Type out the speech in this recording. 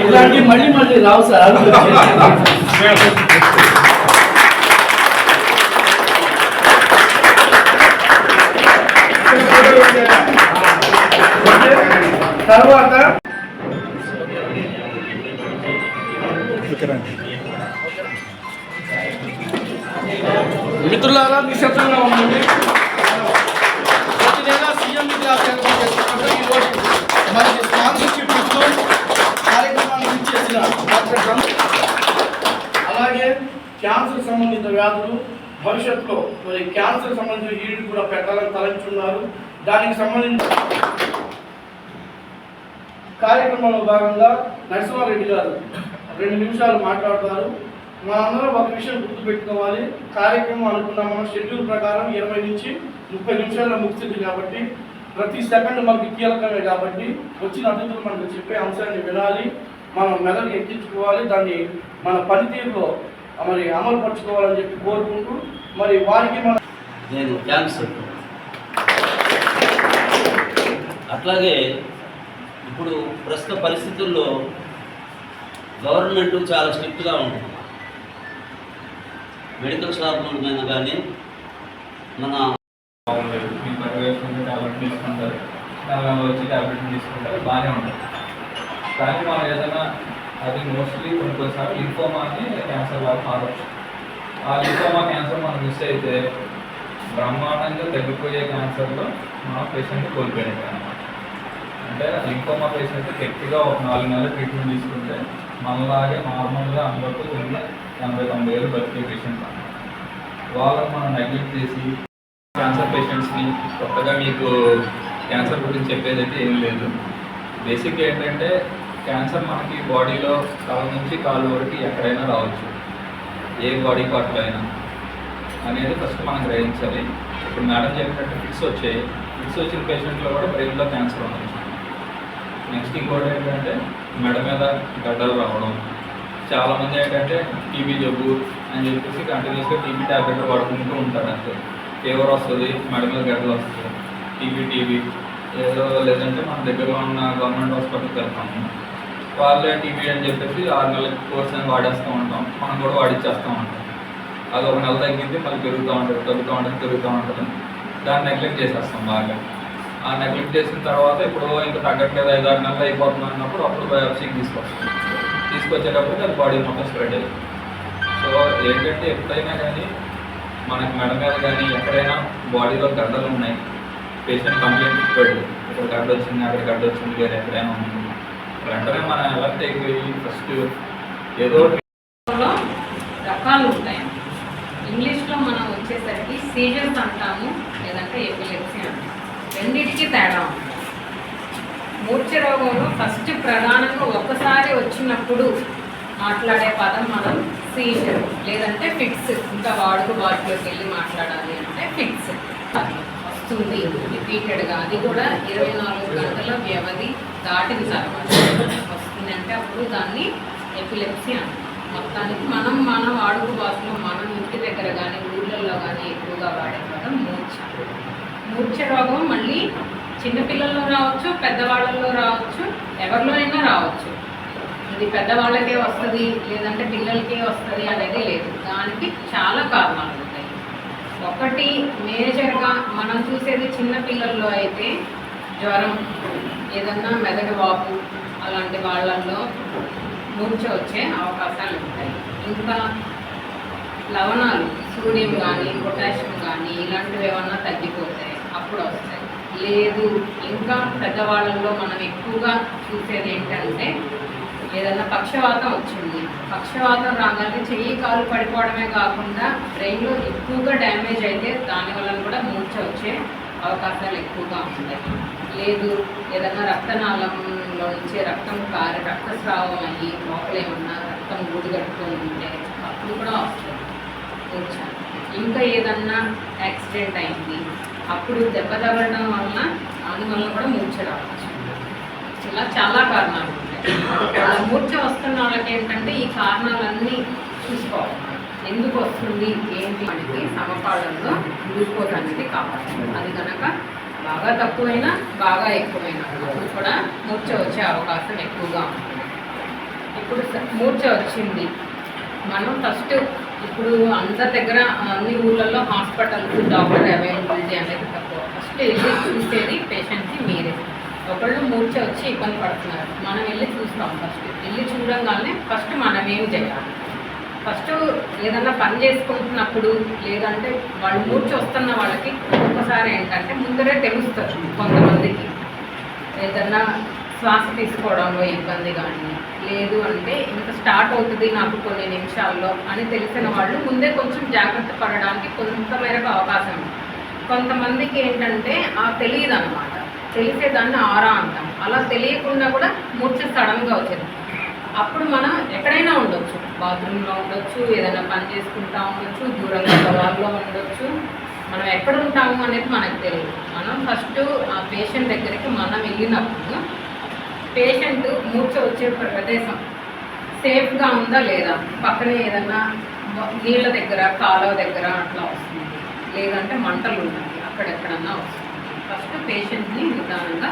ఇలాంటి మళ్ళీ మళ్ళీ రావు సార్. తర్వాత మిత్రులారా నిశ్శబ్దంగా ఉండండి. ప్రతి నెల సీఎం క్లాస్ ఏర్పాటు చేస్తున్నట్టు ఈరోజు మనకి స్పాన్సర్షిప్ ఇస్తూ కార్యక్రమాన్ని చేసిన డాక్టర్, అలాగే క్యాన్సర్ సంబంధిత వ్యాధులు భవిష్యత్తులో మరి క్యాన్సర్ సంబంధించిన ఈడు కూడా పెట్టాలని తలంచున్నారు. దానికి సంబంధించి కార్యక్రమంలో భాగంగా నరసింహారెడ్డి గారు 2 నిమిషాలు మాట్లాడతారు. మనందరం ఒక విషయం గుర్తుపెట్టుకోవాలి. కార్యక్రమం అనుకున్న మనం షెడ్యూల్ ప్రకారం 20 నుంచి 30 నిమిషాల్లో ముగిసింది కాబట్టి ప్రతి సెకండ్ మనకి కీలకమే కాబట్టి వచ్చిన అతిథులు మనకు చెప్పే అంశాన్ని వినాలి, మనం మెదడు ఎక్కించుకోవాలి, దాన్ని మన పనితీరులో మరి అమలుపరుచుకోవాలని చెప్పి కోరుకుంటూ మరి వారికి మన నేను క్యాన్సర్ అట్లాగే ఇప్పుడు ప్రస్తుత పరిస్థితుల్లో గవర్నమెంట్ చాలా స్ట్రిక్ట్గా ఉంటుంది. మెడికల్ షాపుల మీద కానీ మన ట్యాబ్లెట్ తీసుకుంటారు, వచ్చి ట్యాబ్లెట్ తీసుకుంటారు, బాగానే ఉంటుంది. కానీ మనం ఏదైనా అది మోస్ట్లీ కొన్నిసార్లు లింఫోమా అని క్యాన్సర్ లాగా మారవచ్చు. ఆ లింఫోమా క్యాన్సర్ మనం మిస్ అయితే బ్రహ్మాండంగా తగ్గిపోయే క్యాన్సర్లో మన పేషెంట్ కోల్పోయినట్టు అనమాట. అంటే లింఫోమా పేషెంట్ గట్టిగా ఒక 4 నెలల ట్రీట్మెంట్ తీసుకుంటే మనలాగే నార్మల్గా అందరితో 80-90 ఏళ్ళు బతికే పేషెంట్ అన్నమాట. వాళ్ళని మనం నెగ్లెక్ట్ చేసి క్యాన్సర్ పేషెంట్స్ని కొత్తగా మీకు క్యాన్సర్ గురించి చెప్పేది అయితే ఏం లేదు. బేసిక్గా ఏంటంటే క్యాన్సర్ మనకి బాడీలో తల నుంచి కాలు వరకు ఎక్కడైనా రావచ్చు, ఏ బాడీ పార్ట్లో అయినా అనేది ఫస్ట్ మనం గ్రహించాలి. ఇప్పుడు మేడం చెప్పినట్టు ఫిట్స్ వచ్చాయి, ఫిట్స్ వచ్చిన పేషెంట్లో కూడా బ్రెయిన్లో క్యాన్సర్ ఉండొచ్చు. నెక్స్ట్ ఇంకోటి ఏంటంటే మెడ మీద గడ్డలు రావడం. చాలామంది ఏంటంటే టీబీ జబ్బు అని చెప్పేసి కంటిన్యూస్గా టీబీ ట్యాబ్లెట్ వాడుకుంటూ ఉంటారు. అంతే ఫీవర్ వస్తుంది, మెడ మీద గడ్డలు వస్తుంది, టీబీ ఏదో లేదంటే మన దగ్గరలో ఉన్న గవర్నమెంట్ హాస్పిటల్కి వెళ్తాము, వాళ్ళే టీబీ అని చెప్పేసి 6 నెలల కోర్స్ అని వాడేస్తూ ఉంటాం, మనం కూడా వాడిచ్చేస్తూ ఉంటాం. అది ఒక నెల తగ్గింది, మళ్ళీ పెరుగుతూ ఉంటుంది. దాన్ని నెగ్లెక్ట్ చేసేస్తాం బాగా. ఆ నెగ్లెక్ట్ చేసిన తర్వాత ఇప్పుడు ఇంకా తగ్గట్లేదు, 5-6 నెలలు అయిపోతుంది అన్నప్పుడు అప్పుడు బయాప్సీకి తీసుకొచ్చేటప్పుడు అది బాడీ మొత్తం స్ప్రెడ్ అయ్యింది. సో ఏంటంటే ఎప్పుడైనా కానీ మనకి మెడ మీద కానీ ఎక్కడైనా బాడీలో గడ్డలు ఉన్నాయి, పేషెంట్ కంప్లైంట్ ఇచ్చాడు, ఇక్కడ గడ్డ వచ్చింది, అక్కడ గడ్డ వచ్చింది, వేరే ఎక్కడైనా ఉంది, వెంటనే మనం ఎలా అయిపోయి ఫస్ట్ ఏదో రకాలు ఉంటాయి. ఇంగ్లీష్లో మనం వచ్చేసరికి సీజర్స్ అంటాము, లేదంటే ఎపిలెప్సీ అంటాము. రెండింటికి తేడా ఉంటుంది. మూర్ఛ రోగంలో ఫస్ట్ ప్రధానంగా ఒక్కసారి వచ్చినప్పుడు మాట్లాడే పదం మనం సీజర్, లేదంటే ఫిట్స్. ఇంకా వాటిలోకి వెళ్ళి మాట్లాడాలి అంటే ఫిట్స్ వస్తుంది రిపీటెడ్గా. అది కూడా 24 గంటల వ్యవధి దాటిన తర్వాత వస్తుంది అంటే అప్పుడు దాన్ని ఎపిలెప్సీ అంటాం. మొత్తానికి మన వాడుక భాషలో మనం ఇంటి దగ్గర కానీ ఊళ్ళల్లో కానీ ఎక్కువగా వాడే పదం మూర్ఛ రోగం మళ్ళీ చిన్నపిల్లల్లో రావచ్చు, పెద్దవాళ్ళల్లో రావచ్చు, ఎవరిలో అయినా రావచ్చు. ఇది పెద్దవాళ్ళకే వస్తుంది లేదంటే పిల్లలకే వస్తుంది అనేది లేదు. దానికి చాలా కారణాలు ఉంటాయి. ఒకటి మేజర్గా మనం చూసేది చిన్నపిల్లల్లో అయితే జ్వరం, ఏదన్నా మెదడు వాపు, అలాంటి వాళ్ళల్లో మూర్ఛ వచ్చే అవకాశాలు ఉంటాయి. ఇంకా లవణాలు, సోడియం కానీ పొటాషియం కానీ ఇలాంటివి ఏమన్నా తగ్గిపోతాయి అప్పుడు వస్తాయి. లేదు ఇంకా పెద్దవాళ్ళల్లో మనం ఎక్కువగా చూసేది ఏంటంటే ఏదన్నా పక్షవాతం వచ్చింది, పక్షవాతం రాగానే చెయ్యి కాలు పడిపోవడమే కాకుండా బ్రెయిన్లో ఎక్కువగా డ్యామేజ్ అయితే దానివల్ల కూడా మూర్ఛ వచ్చే అవకాశాలు ఎక్కువగా ఉంటాయి. లేదు ఏదన్నా రక్తనాళంలో నుంచి రక్తం కారి రక్తస్రావం అయ్యి లోపల ఏమన్నా రక్తం గూడుగట్టుకొని ఉంటే అప్పుడు కూడా వస్తుంది మూర్ఛ. ఇంకా ఏదన్నా యాక్సిడెంట్ అయింది అప్పుడు దెబ్బ తగలడం వలన దానివల్ల కూడా మూర్ఛ రావచ్చు. ఇలా చాలా కారణాలు ఉంటాయి. మూర్ఛ వస్తున్న వాళ్ళకి ఏంటంటే ఈ కారణాలన్నీ చూసుకోవాలి. ఎందుకు వస్తుంది ఏంటి మనకి సమపాలనలో గ్లూకోజ్ అనేది కావాలి. అది కనుక బాగా తక్కువైనా బాగా ఎక్కువైనా అప్పుడు కూడా మూర్ఛ వచ్చే అవకాశం ఎక్కువగా ఉంటుంది. ఇప్పుడు మూర్ఛ వచ్చింది, మనం ఫస్ట్ ఇప్పుడు అందరి దగ్గర అన్ని ఊళ్ళల్లో హాస్పిటల్స్ డాక్టర్ అవైలబిలిటీ అనేది తక్కువ. ఫస్ట్ వెళ్ళి చూసేది పేషెంట్కి మీరే. ఒకళ్ళు మూర్ఛ వచ్చి ఇబ్బంది పడుతున్నారు, మనం వెళ్ళి చూస్తాం. ఫస్ట్ వెళ్ళి చూడంగానే ఫస్ట్ మనం ఏం చేయాలి, ఫస్ట్ ఏదన్నా పని చేసుకుంటున్నప్పుడు లేదంటే వాళ్ళు మూర్ఛ వస్తున్న వాళ్ళకి ఒక్కొక్కసారి ఏంటంటే ముందరే తెలుస్తుంది. కొంతమందికి ఏదన్నా శ్వాస తీసుకోవడంలో ఇబ్బంది కానీ లేదు అంటే ఇంకా స్టార్ట్ అవుతుంది నాకు కొన్ని నిమిషాల్లో అని తెలిసిన వాళ్ళు ముందే కొంచెం జాగ్రత్త పడడానికి కొంతమేరకు అవకాశం ఉంది. కొంతమందికి ఏంటంటే తెలియదు అనమాట, తెలిసేదాన్ని ఆరా అంటాం. అలా తెలియకుండా కూడా మూర్ఛ సడన్గా వచ్చేది. అప్పుడు మనం ఎక్కడైనా ఉండొచ్చు, బాత్రూంలో ఉండొచ్చు, ఏదైనా పని చేసుకుంటా ఉండొచ్చు, దూరంగా పొలాల్లో ఉండొచ్చు. మనం ఎక్కడ ఉంటాము అనేది మనకు తెలియదు. మనం ఫస్ట్ ఆ పేషెంట్ దగ్గరికి మనం వెళ్ళినప్పుడు పేషెంట్ మూర్ఛ వచ్చే ప్రదేశం సేఫ్గా ఉందా లేదా, పక్కనే ఏదన్నా నీళ్ళ దగ్గర కాలువ దగ్గర అట్లా వస్తుంది, లేదంటే మంటలు ఉన్నాయి అక్కడెక్కడన్నా వస్తుంది. ఫస్ట్ పేషెంట్ని నిదానంగా